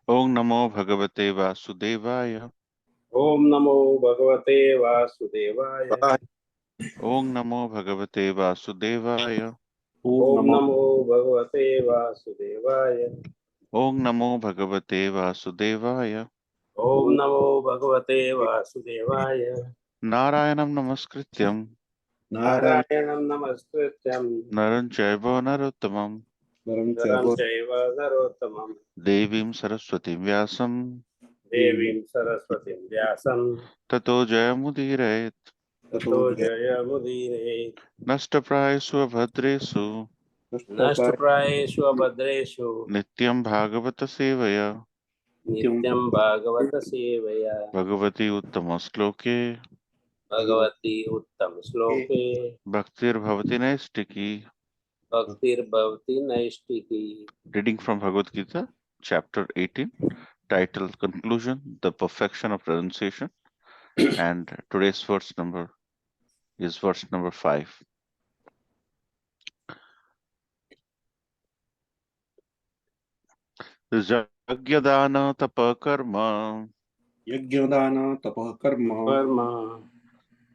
Om Namo Bhagavate Vasudevaya. Om Namo Bhagavate Vasudevaya. Om Namo Bhagavate Vasudevaya. Om Namo Bhagavate Vasudevaya. Om Namo Bhagavate Vasudevaya. Om Namo Bhagavate Vasudevaya. Narayanam Namaskrityam Narayanam Namaskrityam Naram Chaiva Narottamam Naram Chaiva Narottamam Devim Saraswati Vyasam Devim Saraswatim Vyasam Tato Jayamudire Tato Jayamudire Nashtaprayasu Bhadresu Nashtaprayeshu Abhadreshu Nityam Bhagavata Sevaya Nityam Bhagavata Sevaya Bhagavati Uttama Sloke Bhagavati Uttam Sloke Bhaktir Bhavati Naistiki. Bhaktir Bhavati Naistiki. Reading from Bhagavad Gita, chapter 18, title Conclusion, the Perfection of Renunciation. And today's verse number is verse number 5. Jagyadana tapa karma Yajnadana tapah karma Karma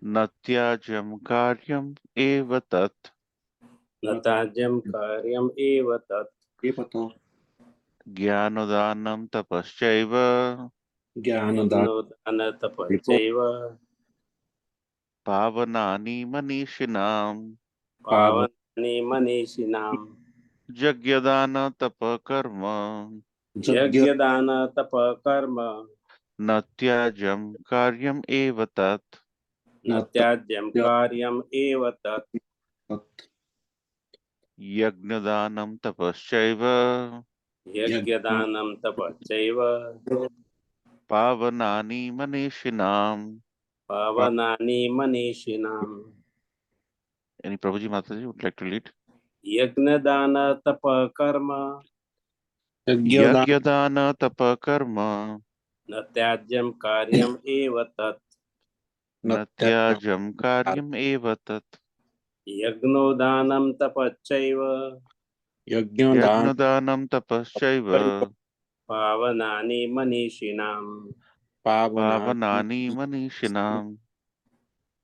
natyajam karyam eva tat Natajam Karyam Eva Tat epata jnanodanam tapaschaiva jnanadana Yajnodana Tapachaiva pavanani manishinam. Pavani Manishinam Jagyadana tapa karma Yagyadana Tapa Karma natyajam karyam eva tat Natyajam Karyam Eva Tat Yajnadanam tapaschaiva Yagyadanam Tapachaiva pavanani manishinam. Pavanani Manishinam Any Prabhuji Mataji would like to lead? Yagnadana Tapa Karma Yagyadana tapa karma Natyajam Karyam Eva Tat natyajam karyam eva tat Yagnodanam Tapachaiva yajnadana Yajnadanam tapaschaiva Pavanani Manishinam pavana pavanani manishinam.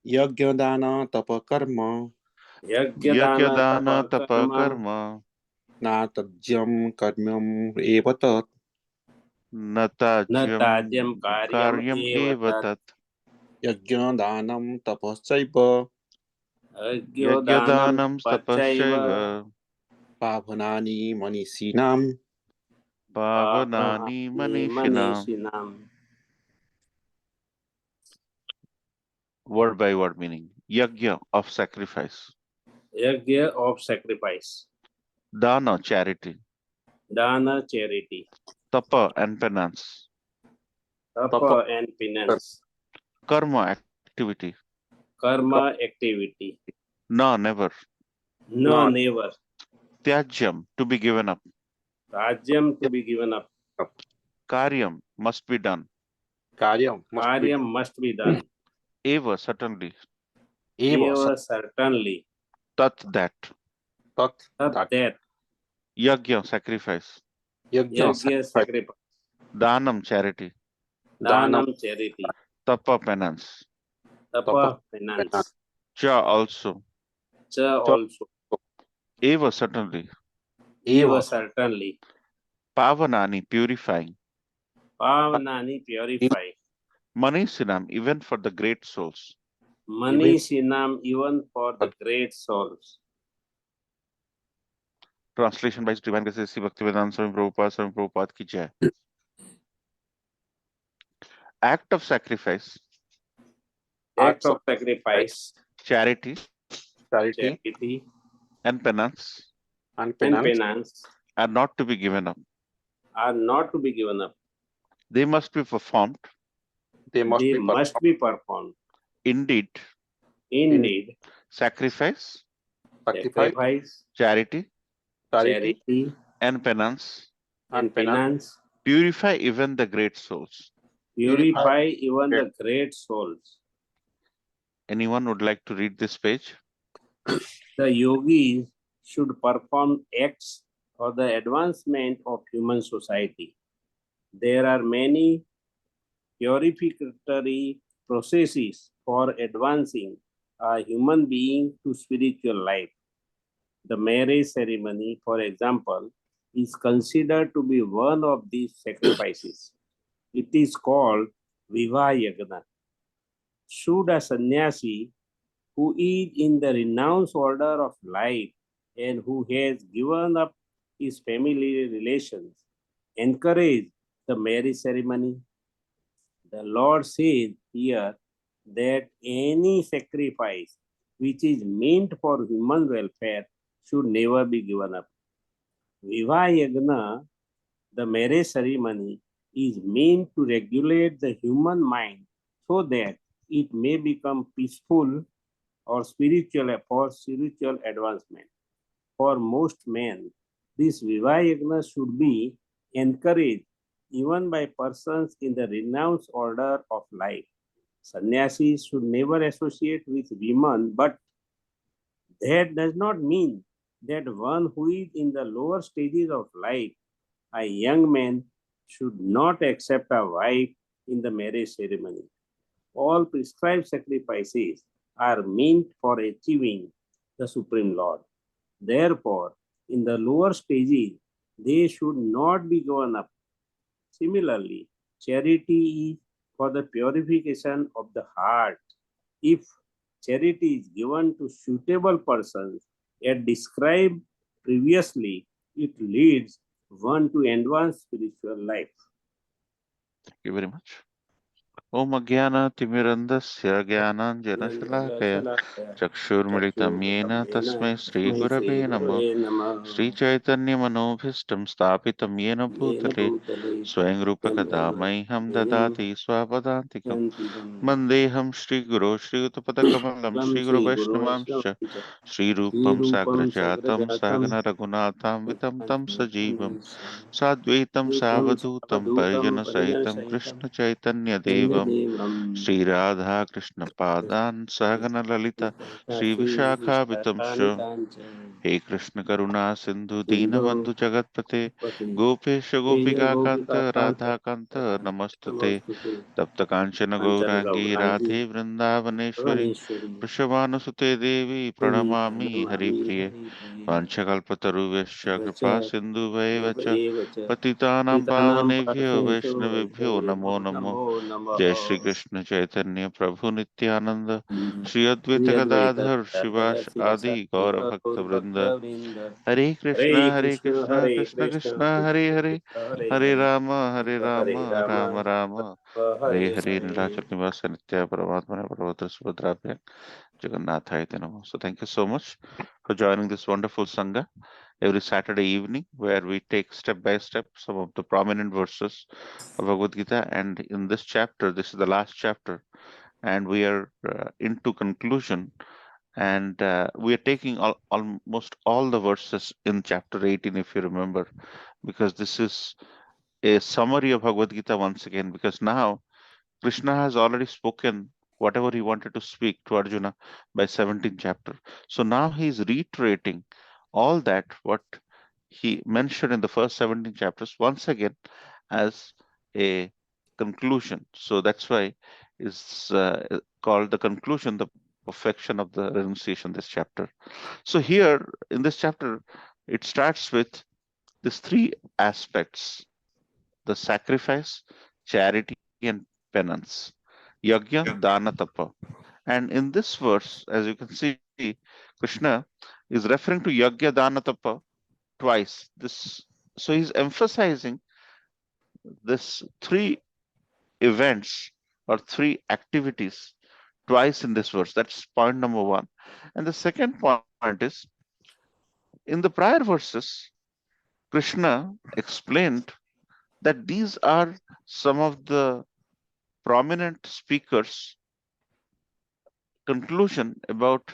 yajnadana tapah karma Yagyadana Yagyadana Tapa tapa Karma karma natajyam karmyam evatat natajam Natajam Karyam karyam Eva eva Tat tat yajnadanam tapasaiva Agyodanam Yajnadanam Tapachaiva tapaschaiva pavanani manisinam pavanani Pavanani manishinam. Manishinam Word by word meaning. Yajna of sacrifice. Yagya of sacrifice Dana charity. Dana charity Tapa and penance. Tapa and penance Karma activity. Karma activity No, never. No never Tyajyam to be given up. Rajyam to be given up Karyam must be done. karyam Karyam must be done Eva certainly. Eva certainly Tat that. tat that Yajna sacrifice. Yagya sacrifice Danam charity. Danam charity Tapa penance. Tapa penance Cha also. Cha also Eva certainly. Eva certainly Pavanani purifying. Pavanani purify Manisinam even for the great souls. Manishinam even for the great souls. Translation by His Divine Grace Sri Bhaktivedanta Swami Prabhupada ki jai. Act of sacrifice, Act of sacrifice, charity, charity, and penance and penance are not to be given up. are not to be given up. They must be performed. They must be performed. Indeed, sacrifice, charity, and penance purify even the great souls. Purify even the great souls. Anyone would like to read this page? The yogis should perform acts for the advancement of human society. There are many purificatory processes for advancing a human being to spiritual life. The marriage ceremony, for example, is considered to be one of these sacrifices. It is called Vivaha Yagna. Should a sannyasi who is in the renounced order of life and who has given up his family relations encourage the marriage ceremony? The Lord says here that any sacrifice which is meant for human welfare should never be given up. Vivaha Yagna, the marriage ceremony, is meant to regulate the human mind so that it may become peaceful or spiritual for spiritual advancement. For most men, this Vivaha Yagna should be encouraged even by persons in the renounced order of life. Sannyasis should never associate with women, but that does not mean that one who is in the lower stages of life, a young man, should not accept a wife in the marriage ceremony. All prescribed sacrifices are meant for achieving the Supreme Lord. Therefore, in the lower stages, they should not be given up. Similarly, charity is for the purification of the heart. If charity is given to suitable persons as described previously, it leads one to advance spiritual life. Thank you very much. Om Ajnana-timirandasya Jnananjana-shalakaya Chakshurmilitam Yena Tasmai Sri Gurave Namah Sri Chaitanya Manobhishtam Sthapitam Yena Bhutale Swayam Rupa Kadamaiham Dadati Swapadantikam Mandeham Shri Guru Shri Utapatakamalam Shri Guru Vaishnavamscha Shri Rupam Sagrajatam Sagana Raghunatham Vitam Tam Sajivam Sadvaitam Savadutam Parijana Sahitam Krishna Chaitanya Devam Shri Radha Krishna Padan Sagana Lalita Shri Vishakha Vitamsha He Krishna Karuna Sindhu Deenabandhu Jagatpate Gopesha Gopika Kanta Radha Kanta Namastate Tapta Kanchana Gaurangi Radhe Vrindavaneshwari Vrishabhanusute Devi Pranamami Hari Priye Vanchakalpataruvesya Kripa Sindhu Vaevacha Patitanam Pavanebhyo Vaishnavebhyo Namo Namo Jai Shri Krishna Chaitanya Prabhu Nityananda Shri Advaita Gadadhar Shivash Adi Gaura Bhakta Vrinda Hare Hare Krishna Hare Krishna Krishna, Krishna Hare Hare Hare Hare, Hare Hare Rama Rama, Rama Rama Hare Hare Hare Hare. Nirachal Nivasa Nitya Paramatmane Parvatra Subhadrabhya Jagannathaya Te Namo. So thank you so much for joining this wonderful Sangha every Saturday evening, where we take step by step some of the prominent verses of Bhagavad Gita. And in this chapter, this is the last chapter, and we are into conclusion. And we are taking almost all the verses in chapter 18, if you remember, because this is a summary of Bhagavad Gita once again, because now Krishna has already spoken whatever he wanted to speak to Arjuna by 17th chapter. So now he is reiterating all that what he mentioned in the first 17 chapters once again as a conclusion. So that's why is called the conclusion, the perfection of the renunciation, this chapter. So here in this chapter, it starts with these three aspects: the sacrifice, charity, and penance. Yajna, dana, tapa. And in this verse, as you can see, Krishna is referring to yajna, dana, tapa twice. This, so he's emphasizing this three events or three activities twice in this verse. That's point number one. And the second point is, in the prior verses, Krishna explained that these are some of the prominent speakers' conclusion about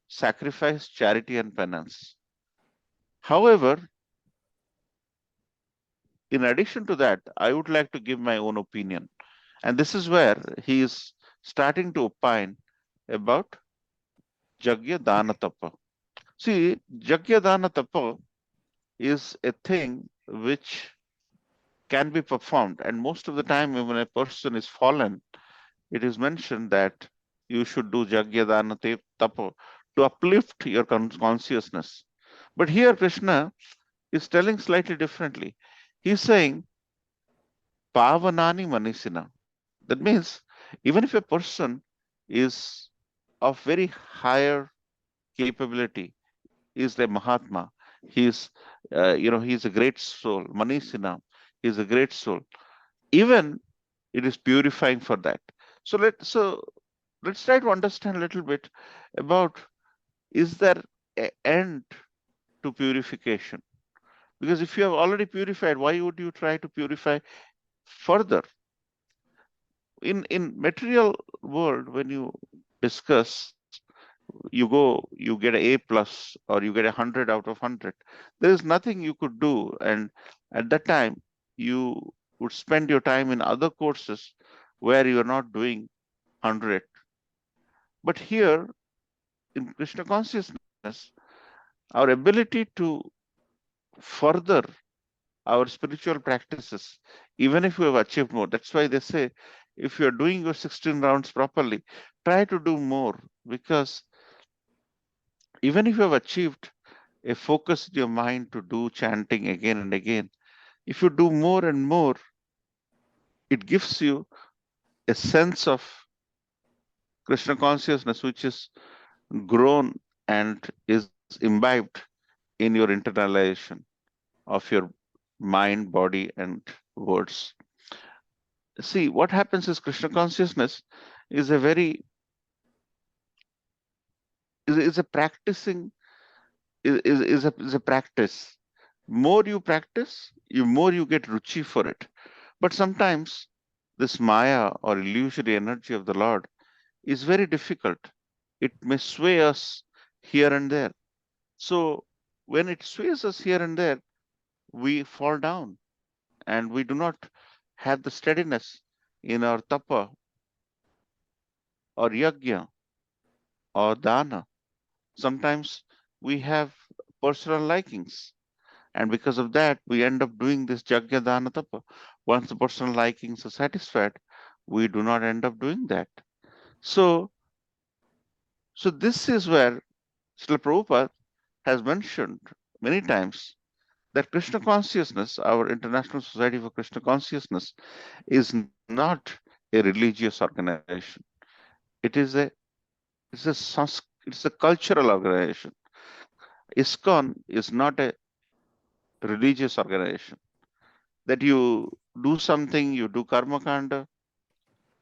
sacrifice, charity, and penance. However, in addition to that, I would like to give my own opinion. And this is where he is starting to opine about Jagya Dana Tapa. See, Jagya Dana Tapa is a thing which can be performed. And most of the time, when a person is fallen, it is mentioned that you should do Jagya Dana Tapo to uplift your consciousness. But here, Krishna is telling slightly differently. He's saying, Pavanani Manisina. That means, even if a person is of very higher capability, is a Mahatma, he's, he's a great soul, Manisina, he's a great soul. Even it is purifying for that. So let's try to understand a little bit about, is there an end to purification? Because if you have already purified, why would you try to purify further? In material world, when you discuss, you get a plus or you get 100 out of 100. There is nothing you could do, and at that time you would spend your time in other courses where you are not doing 100. But here in Krishna consciousness, our ability to further our spiritual practices, even if we have achieved more. That's why they say, if you are doing your 16 rounds properly, try to do more, because even if you have achieved a focus in your mind to do chanting again and again, if you do more and more, it gives you a sense of Krishna consciousness, which is grown and is imbibed in your internalization of your mind, body, and words. See, what happens is Krishna consciousness is a very is a practicing is a practice. More you practice, more you get ruchi for it. But sometimes this maya or illusory energy of the Lord is very difficult. It may sway us here and there. So when it sways us here and there, we fall down and we do not have the steadiness in our tapa or yajna or dana. Sometimes we have personal likings, and because of that, we end up doing this jagya dana tapa. Once the personal likings are satisfied, we do not end up doing that. So, so this is where Srila Prabhupada has mentioned many times that Krishna consciousness, our International Society for Krishna Consciousness, is not a religious organization. It is it's a cultural organization. ISKCON is not a religious organization. That you do something, you do karma kanda.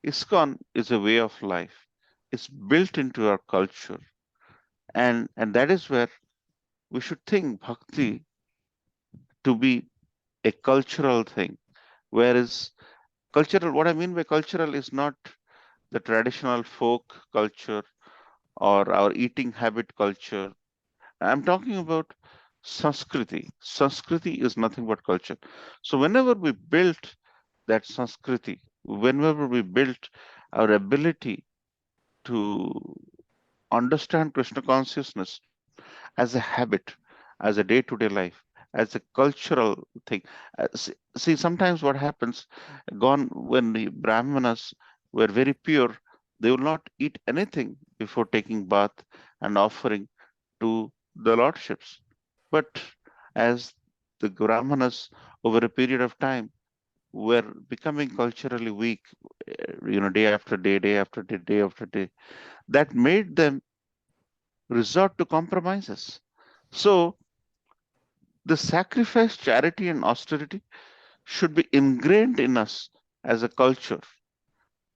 ISKCON is a way of life. It's built into our culture, and that is where we should think bhakti to be a cultural thing. Whereas cultural, what I mean by cultural is not the traditional folk culture or our eating habit culture. I'm talking about Sanskriti. Sanskriti is nothing but culture. So whenever we built that Sanskriti, whenever we built our ability to understand Krishna consciousness as a habit, as a day-to-day life, as a cultural thing. See, sometimes what happens, gone when the Brahmanas were very pure, they will not eat anything before taking bath and offering to the lordships. But as the Brahmanas, over a period of time, were becoming culturally weak, day after day, day after day, day after day, that made them resort to compromises. So the sacrifice, charity, and austerity should be ingrained in us as a culture.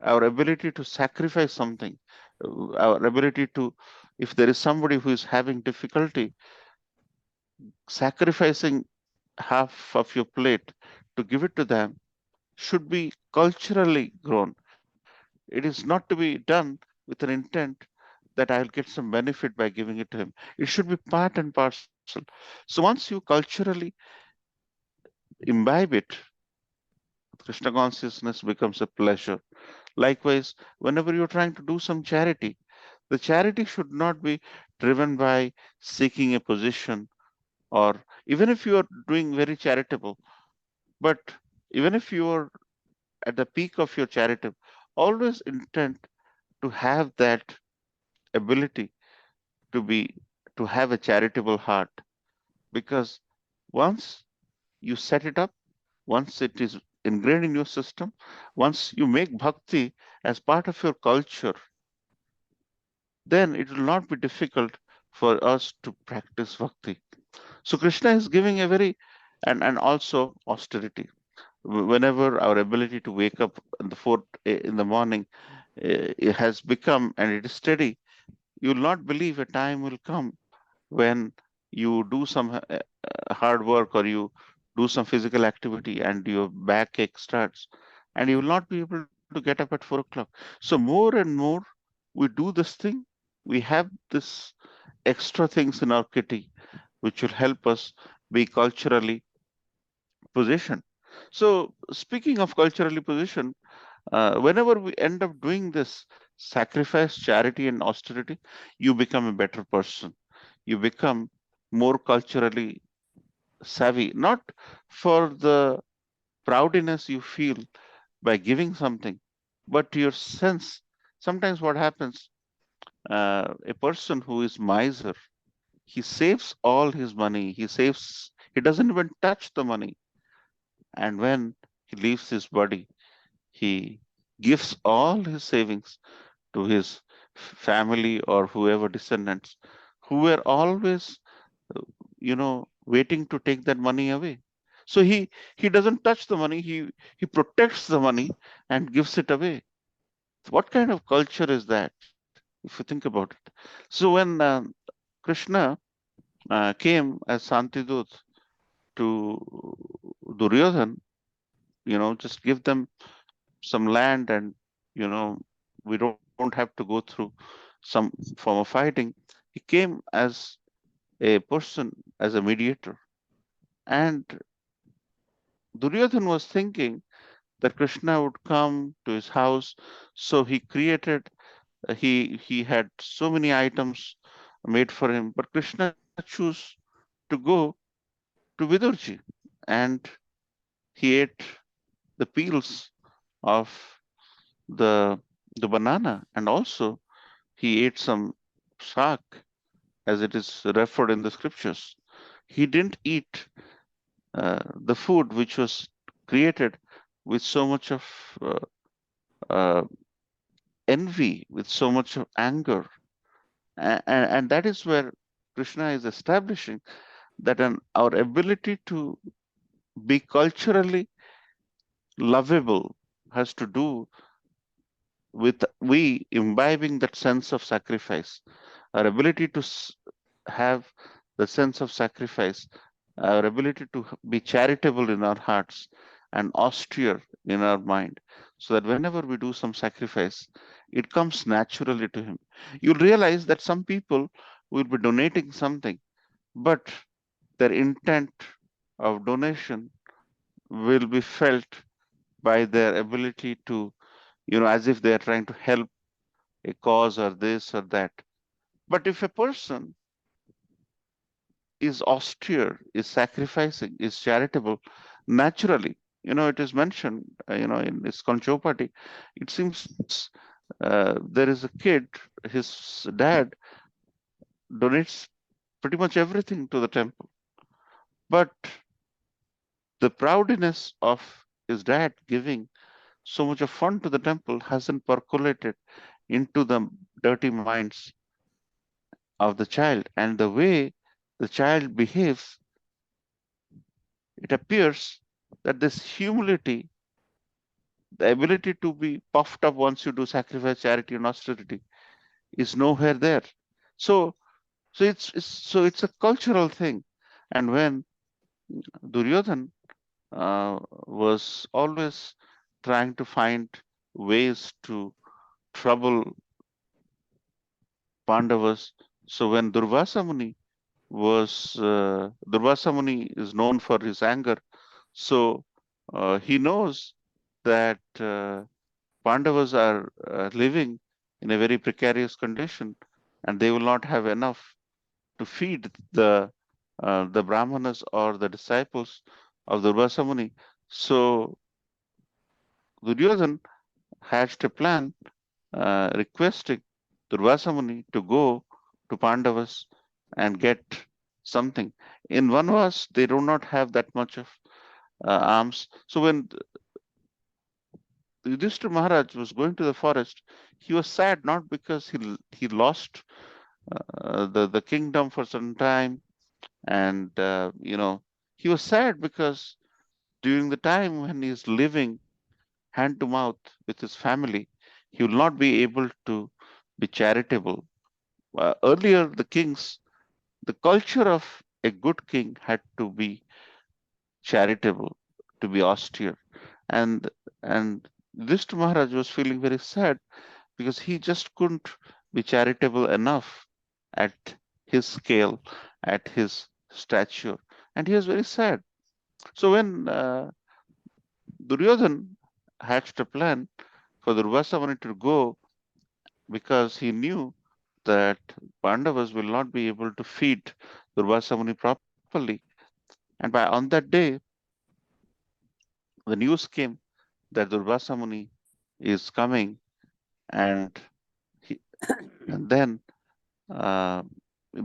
Our ability to sacrifice something, our ability to, if there is somebody who is having difficulty, sacrificing half of your plate to give it to them should be culturally grown. It is not to be done with an intent that I'll get some benefit by giving it to him. It should be part and parcel. So once you culturally imbibe it, Krishna consciousness becomes a pleasure. Likewise, whenever you're trying to do some charity, the charity should not be driven by seeking a position, or even if you are doing very charitable, but even if you are at the peak of your charity, always intend to have that ability to be to have a charitable heart, because once you set it up, once it is ingrained in your system, once you make bhakti as part of your culture, then it will not be difficult for us to practice bhakti. So Krishna is giving a very, and also austerity. Whenever our ability to wake up in the in the morning it has become and it is steady, you will not believe a time will come when you do some hard work, or you do some physical activity and your backache starts, and you will not be able to get up at 4 o'clock. So more and more we do this thing, we have this extra things in our kitty which will help us be culturally positioned. So speaking of culturally positioned, whenever we end up doing this sacrifice, charity, and austerity, you become a better person. You become more culturally savvy, not for the proudness you feel by giving something, but your sense. Sometimes what happens, a person who is miser, he saves all his money, he doesn't even touch the money. And when he leaves his body, he gives all his savings to his family or whoever descendants who were always, uh, waiting to take that money away. So he doesn't touch the money. He protects the money and gives it away. What kind of culture is that, if you think about it? So when Krishna came as Santidut to Duryodhan, just give them some land, and you know we don't have to go through some form of fighting. He came as a person, as a mediator, and Duryodhan was thinking that Krishna would come to his house, so he created, he had so many items made for him, but Krishna chose to go to Vidurji, and he ate the peels of the the banana, and also he ate some shak, as it is referred in the scriptures. He didn't eat the food which was created with so much of uh, uh, envy, with so much of anger. And that is where Krishna is establishing that our ability to be culturally lovable has to do with we imbibing that sense of sacrifice, our ability to have the sense of sacrifice, our ability to be charitable in our hearts and austere in our mind, so that whenever we do some sacrifice, it comes naturally to him. You'll realize that some people will be donating something, but their intent of donation will be felt by their ability to, as if they are trying to help a cause or this or that. But if a person is austere, is sacrificing, is charitable, naturally, it is mentioned, in ISKCON Chowpatty, it seems there is a kid, his dad donates pretty much everything to the temple, but the proudness of his dad giving so much of fun to the temple hasn't percolated into the dirty minds of the child, and the way the child behaves, it appears that this humility, the ability to be puffed up once you do sacrifice, charity, and austerity, is nowhere there. So, so it's a cultural thing. And when Duryodhan was always trying to find ways to trouble Pandavas, so when Durvasa Muni is known for his anger, so he knows that Pandavas are living in a very precarious condition, and they will not have enough to feed the Brahmanas or the disciples of Durvasa Muni. So Duryodhan hatched a plan requesting Durvasa Muni to go to Pandavas and get something. In Vanvas, they do not have that much of arms. So when Yudhishthira Maharaj was going to the forest, he was sad not because he lost the kingdom for some time, and he was sad because during the time when he is living hand to mouth with his family, he will not be able to be charitable. Earlier, the culture of a good king had to be charitable, to be austere, and and Yudhishthira Maharaj was feeling very sad because he just couldn't be charitable enough at his scale, at his stature, and he was very sad. So when Duryodhan hatched a plan for Durvasa Muni to go, because he knew that Pandavas will not be able to feed Durvasa Muni properly, and on that day, the news came that Durvasa Muni is coming, and he, and then uh,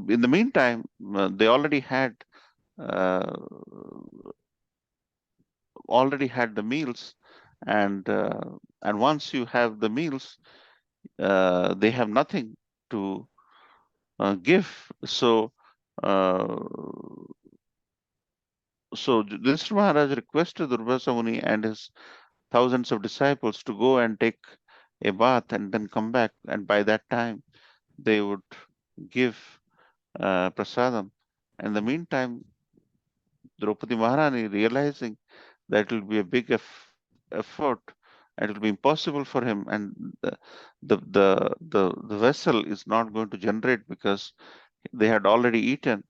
in the meantime, they uh, already had the meals, and once you have the meals, they have nothing to give. So uh, Yudhishthira Maharaj requested Durvasa Muni and his thousands of disciples to go and take a bath and then come back, and by that time they would give prasadam. In the meantime, Draupadi Maharani, realizing that it will be a big effort and it will be impossible for him, and the vessel is not going to generate because they had already eaten.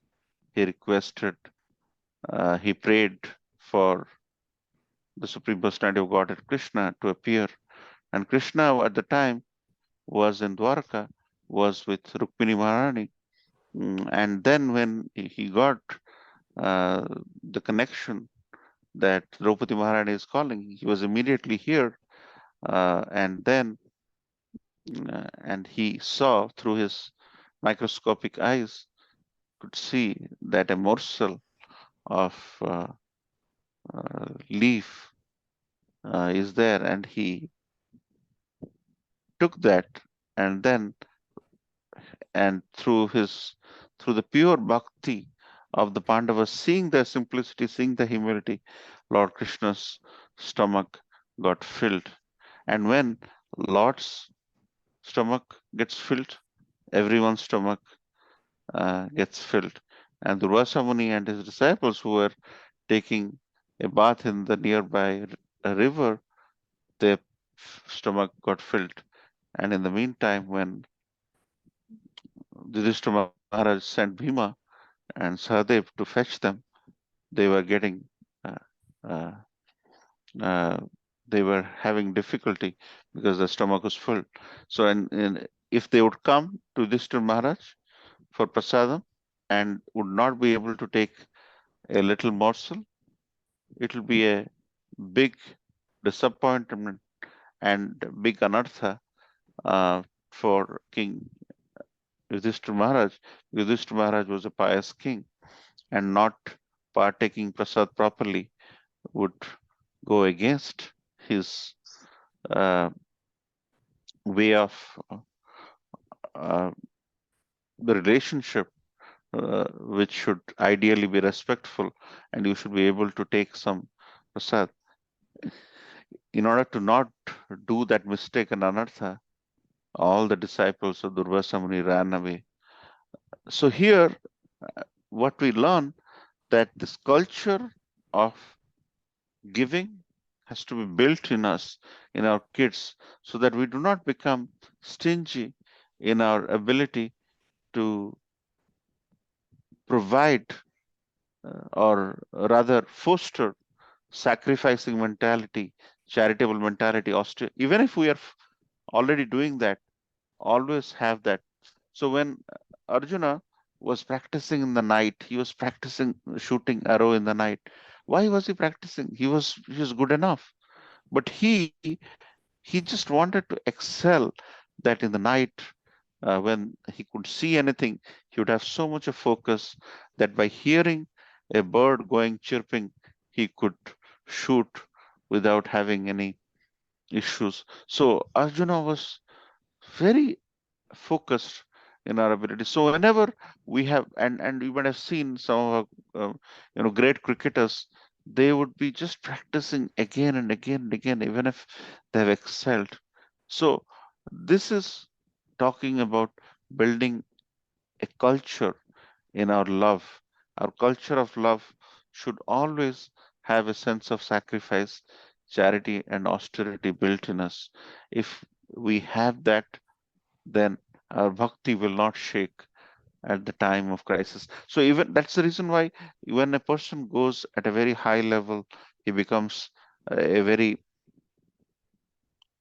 He requested, he prayed for the Supreme Personality of Godhead Krishna to appear, and Krishna at the time was in Dwarka, was with Rukmini Maharani. And then when he got uh, the connection that Draupadi Maharani is calling, he was immediately here, and he saw through his microscopic eyes, could see that a morsel of leaf is there, and he took that, and then and through the pure bhakti of the Pandavas, seeing their simplicity, seeing the humility, Lord Krishna's stomach got filled. And when Lord's stomach gets filled, everyone's stomach gets filled. And Durvasa Muni and his disciples, who were taking a bath in the nearby river, their stomach got filled. And in the meantime, when Yudhishthira Maharaj sent Bhima and Sahadev to fetch them, they were getting, uh, uh, uh, they were having difficulty because the stomach was full. So, if they would come to Yudhishthira Maharaj for prasadam and would not be able to take a little morsel, it will be a big disappointment and big anartha for King Yudhishthira Maharaj. Yudhishthira Maharaj was a pious king, and not partaking prasad properly would go against his uh, way of uh, the relationship, which should ideally be respectful, and you should be able to take some prasad. In order to not do that mistake and anartha, all the disciples of Durvasa Muni ran away. So here, what we learn, that this culture of giving has to be built in us, in our kids, so that we do not become stingy in our ability to provide, or rather foster sacrificing mentality, charitable mentality, even if we are already doing that, always have that. So when Arjuna was practicing in the night, he was practicing shooting arrow in the night. Why was he practicing? He was good enough. But he just wanted to excel, that in the night, when he could see anything, he would have so much of focus that by hearing a bird going chirping, he could shoot without having any issues. So Arjuna was very focused in our ability. So whenever we have, and you might have seen some of our great cricketers, they would be just practicing again and again and again, even if they have excelled. So this is talking about building a culture in our love. Our culture of love should always have a sense of sacrifice, charity, and austerity built in us. If we have that, then our bhakti will not shake at the time of crisis. So even that's the reason why when a person goes at a very high level, he becomes a very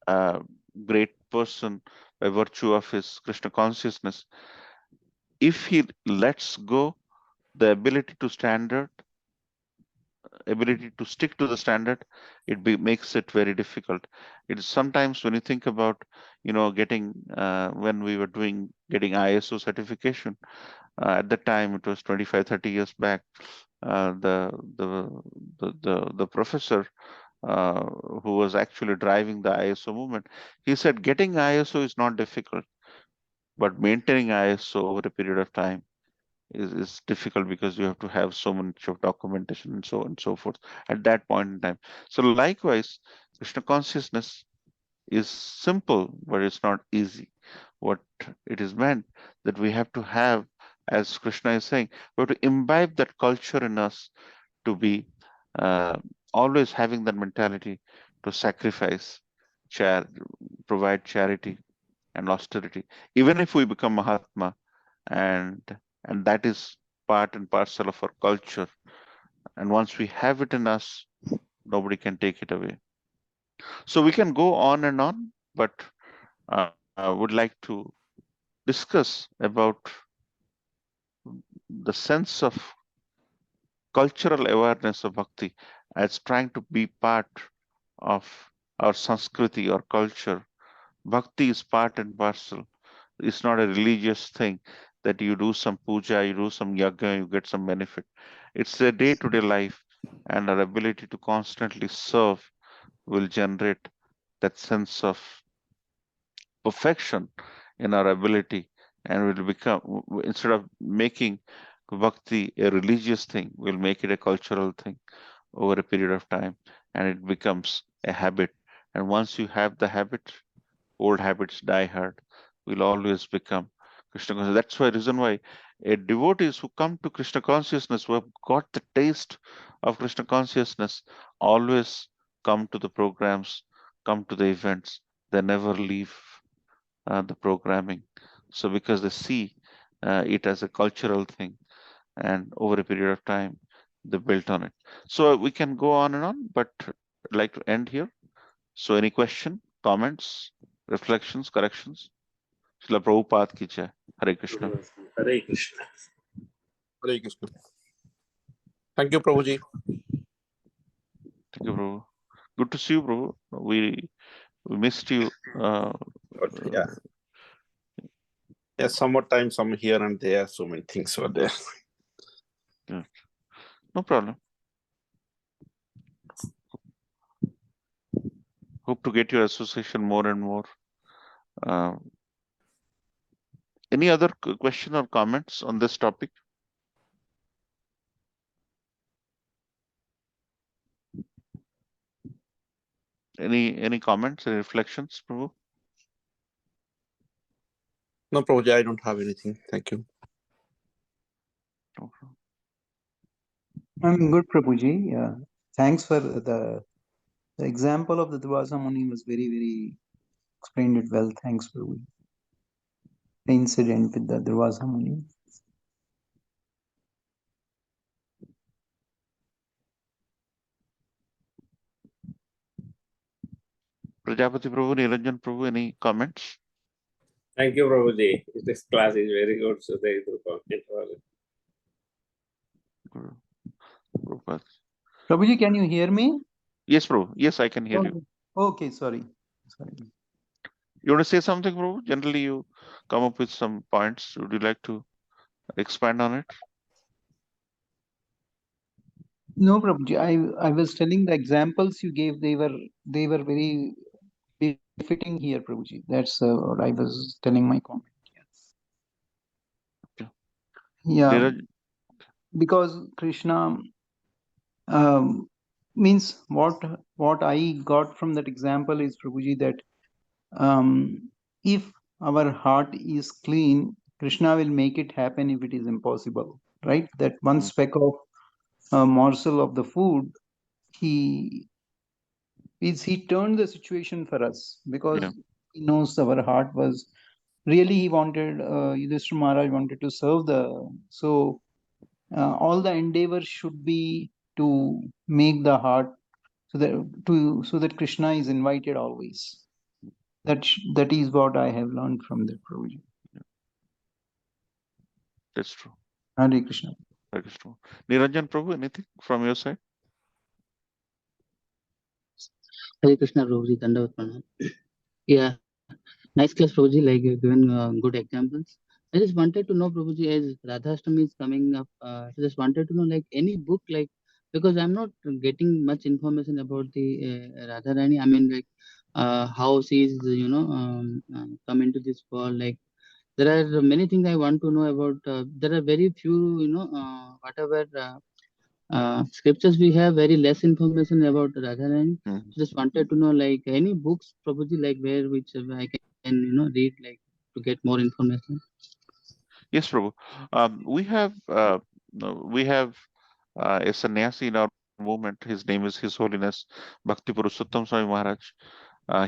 uh, great person by virtue of his Krishna consciousness. If he lets go the ability to stick to the standard, makes it very difficult. It is sometimes when you think about, getting when we were getting ISO certification, at the time it was 25, 30 years back. The professor uh, who was actually driving the ISO movement, he said getting ISO is not difficult, but maintaining ISO over a period of time is difficult, because you have to have so much of documentation and so on and so forth at that point in time. So likewise, Krishna consciousness is simple, but it's not easy. What it is meant that we have to have, as Krishna is saying, we have to imbibe that culture in us to be uh, always having that mentality to sacrifice, provide charity and austerity, even if we become Mahatma, and that is part and parcel of our culture. And once we have it in us, nobody can take it away. So we can go on and on, but would like to discuss about the sense of cultural awareness of bhakti as trying to be part of our Sanskriti or culture. Bhakti is part and parcel. It's not a religious thing that you do some puja, you do some yagya, you get some benefit. It's a day-to-day life, and our ability to constantly serve will generate that sense of perfection in our ability, and will become, instead of making bhakti a religious thing, we'll make it a cultural thing over a period of time, and it becomes a habit. And once you have the habit, old habits die hard, will always become Krishna consciousness. That's why reason why a devotees who come to Krishna consciousness, who have got the taste of Krishna consciousness, always come to the programs, come to the events. They never leave the programming. So because they see it as a cultural thing, and over a period of time, they built on it. So we can go on and on, but I'd like to end here. So any question, comments, reflections, corrections? Srila Prabhupada ki jai. Hare Krishna. Hare Krishna. Hare Krishna. Thank you, Prabhuji. Thank you, Prabhu. Good to see you, Prabhu. We missed you. Yeah. Yeah, somewhat some here and there, so many things were there. Yeah. No problem. Hope to get your association more and more. Any other question or comments on this topic? Any comments, any reflections, Prabhu? No, Prabhuji, I don't have anything. Thank you. Okay. I'm good, Prabhuji. Thanks for the example of the Durvasa Muni was very explained it well. Thanks, Prabhuji. The incident with the Durvasa Muni. Prajapati Prabhu, Niranjan Prabhu, any comments? Thank you, Prabhuji. This class is very good. So there is no comment for it. Prabhupada. Prabhuji, can you hear me? Yes, Prabhu. Yes, I can hear you. Okay, sorry. You want to say something, Prabhu? Generally, you come up with some points. Would you like to expand on it? No, Prabhuji. I was telling the examples you gave. They were very befitting here, Prabhuji. That's what I was telling my comment. Okay. Yeah, Neeraj? because Krishna means what I got from that example is, Prabhuji, that if our heart is clean, Krishna will make it happen if it is impossible, right? That one speck of morsel of the food, he turned the situation for us because Yeah. he knows our heart was really, he wanted, Yudhishthira Maharaj wanted to serve so all the endeavor should be to make the heart so that Krishna is invited always. That is what I have learned from that, Prabhuji. That's true. Hare Krishna. Hare Krishna. Niranjan Prabhu, anything from your side? Hare Krishna, Prabhuji, Dandavat Pranam. Yeah, nice class, Prabhuji, like you're given good examples. I just wanted to know, Prabhuji, as Radhashtami is coming up, I just wanted to know, like, any book, like, because I'm not getting much information about the Radharani. I mean, like, how she's, come into this world. Like, there are many things I want to know about. There are very few, whatever scriptures we have very less information about Radharani. Just wanted to know, like, any books, probably, like, which I can, read, like, to get more information. Yes, Prabhu. We have a sannyasi in our movement. His name is His Holiness Bhakti Purushottam Swami Maharaj.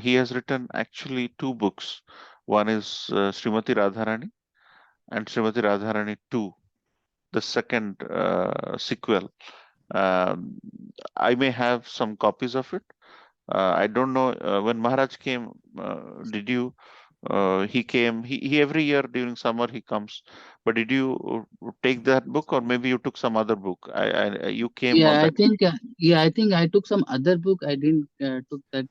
He has written actually two books. One is Srimati Radharani and Srimati Radharani 2, the second sequel. I may have some copies of it. I don't know when Maharaj came. Did you? He came. He every year during summer he comes. But did you take that book, or maybe you took some other book? You came on Yeah, that. I think I took some other book. I didn't took that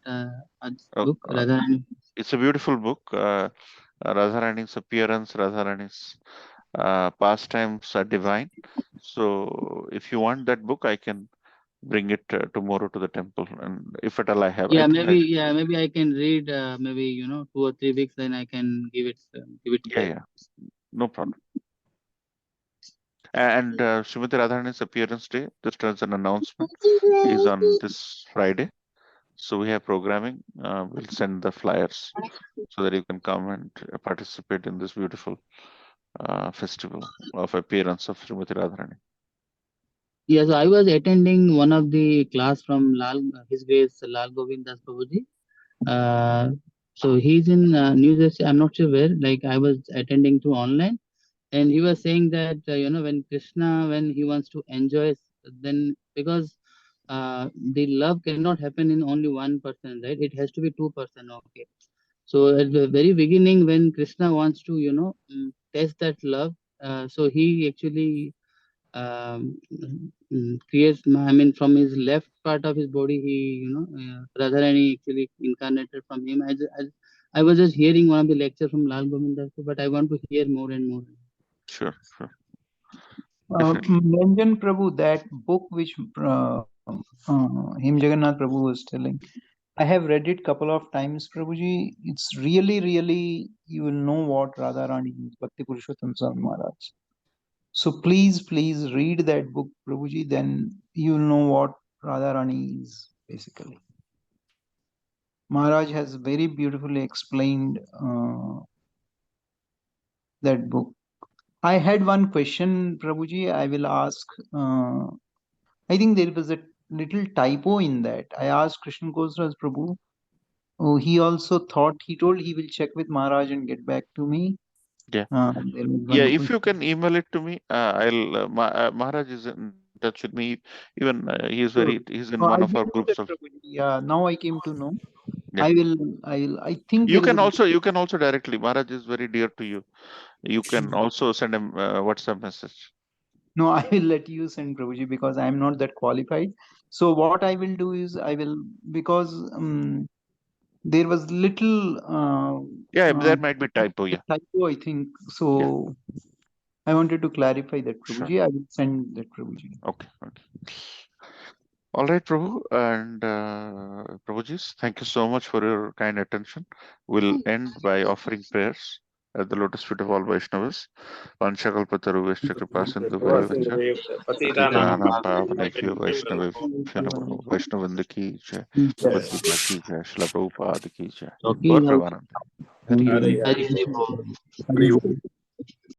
book, Uh, Radharani. it's a beautiful book. Radharani's appearance, Radharani's pastimes are divine. So if you want that book, I can bring it tomorrow to the temple, and if at all I have, I think Maybe I can read maybe 2 or 3 weeks, then I can give it yeah, back. yeah, no problem. And Srimati Radharani's appearance day, just as an announcement, is on this Friday. So we have programming. We'll send the flyers so that you can come and participate in this beautiful festival of appearance of Srimati Radharani. Yeah, so I was attending one of the class from His Grace Lal Govind Das Prabhuji. So he's in New Jersey. I'm not sure where. Like, I was attending through online, and he was saying that when Krishna, when he wants to enjoy, then because the love cannot happen in only one person, right? It has to be 2 person. Okay. So at the very beginning, when Krishna wants to test that love, so he actually creates. I mean, from his left part of his body, he Radharani actually incarnated from him. I was just hearing one of the lectures from Lal Govinda, but I want to hear more and more. Sure, definitely. Ranjan Prabhu, that book which Him Jagannath Prabhu was telling, I have read it couple of times, Prabhuji. It's really, you will know what Radharani is, Bhakti Purushottam Swami Maharaj. So please read that book, Prabhuji, then you will know what Radharani is, basically. Maharaj has very beautifully explained that book. I had one question, Prabhuji, I will ask. I think there was a little typo in that. I asked Krishna Gosraj Prabhu. Oh, he told he will check with Maharaj and get back to me. Yeah. There was Yeah, one if you question. can email it to me, Maharaj is in touch with me. Even he's Sure. in I one of our didn't know groups that, of. Prabhuji. Yeah, now I came to know. Yeah. I think You there is can a also directly. Maharaj is very dear to you. You can also send him WhatsApp message. no, I will let you send, Prabhuji, because I am not that qualified. So what I will do is because there was little Yeah, there might be typo. Yeah, typo, I think. So I wanted to clarify that, sure. Prabhuji. I will send that, Prabhuji. Okay. All right, Prabhu and Prabhujis, thank you so much for your kind attention. We'll end by offering prayers at the lotus feet of all Vaishnavas. Vanchakalpataru Vaishya Sindhu Vacha Patitanam Pavanebhyo Vaishnavebhyo Namo Vaishnavanda ki jai Bhagavad Gita ki jai Srila Prabhupada ki jai Gaur Premanande. Hare Krishna. Hare